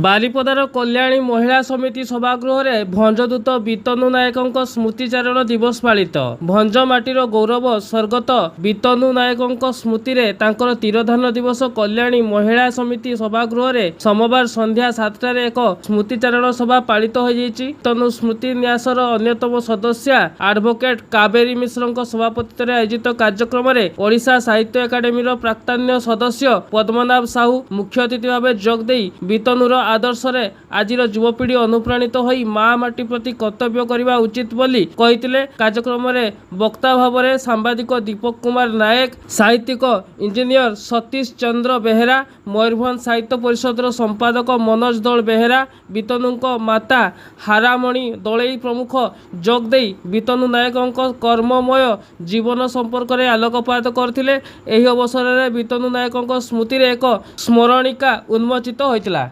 ବାରିପଦାର କଲ୍ୟାଣୀ ମହିଳା ସମିତି ସଭାଗୃହରେ ଭଞ୍ଜଦୂତ ବିତନୁ ନାୟକଙ୍କ ସ୍ମୃତିଚାରଣ ଦିବସ ପାଳିତ। ଭଞ୍ଜ ମାଟିର ଗୌରବ ସ୍ୱର୍ଗତ ବିତନୁ ନାୟକଙ୍କ ସ୍ମୃତିରେ ତାଙ୍କର ତିରୋଧାନ ଦିବସ କଲ୍ୟାଣୀ ମହିଳା ସମିତି ସଭାଗୃହରେ ସୋମବାର ସନ୍ଧ୍ୟା 7টাରେ ଏକ ସ୍ମୃତିଚାରଣ ସଭା ପାଳିତ ହୋଇଯାଇଛି। ବିତନୁ ସ୍ମୃତି ନ୍ୟାସର ଅନ୍ୟତମ ସଦସ୍ୟା ଆଡଭୋକେଟ କାବେରୀ ମିଶ୍ରଙ୍କ ସଭାପତିତ୍ୱରେ ଆୟୋଜିତ କାର୍ଯ୍ୟକ୍ରମରେ ଓଡ଼ିଶା ସାହିତ୍ୟ ଏକାଡେମୀର ପ୍ରାକ୍ତନ ସଦସ୍ୟ ପଦ୍ମନାଭ ସାହୁ ମୁଖ୍ୟ ଅତିଥି ଭାବେ ଯୋଗ ଦେଇ ବିତନୁର ଆଦର୍ଶରେ ଆଜିର ଯୁବପିଢ଼ି ଅନୁପ୍ରାଣିତ ହୋଇ ମା ମାଟି ପ୍ରତି କର୍ତ୍ତବ୍ୟ କରିବା ଉଚିତ ବୋଲି କହିଥିଲେ। କାର୍ଯ୍ୟକ୍ରମରେ ବକ୍ତା ଭାବରେ ସାମ୍ବାଦିକ ଦୀପକ କୁମାର ନାୟକ, ସାହିତ୍ୟିକ ଇଞ୍ଜିନିୟର ସତୀଶ ଚନ୍ଦ୍ର ବେହେରା, ମୟୂରଭଞ୍ଜ ସାହିତ୍ୟ ପରିଷଦର ସମ୍ପାଦକ ମନୋଜ ଦୋଳ ବେହେରା, ବିତନୁଙ୍କ ମାତା ହାରାମଣି ଦଳେଇ ପ୍ରମୁଖ ଯୋଗ ଦେଇ ବିତନୁ ନାୟକଙ୍କ କର୍ମମୟ ଜୀବନ ସମ୍ପର୍କରେ ଆଲୋକପାତ କରିଥିଲେ। ଏହି ଅବସରରେ ବିତନୁ ନାୟକଙ୍କ ସ୍ମୃତିରେ ଏକ ସ୍ମରଣିକା ଉନ୍ମୋଚିତ ହୋଇଥିଲା।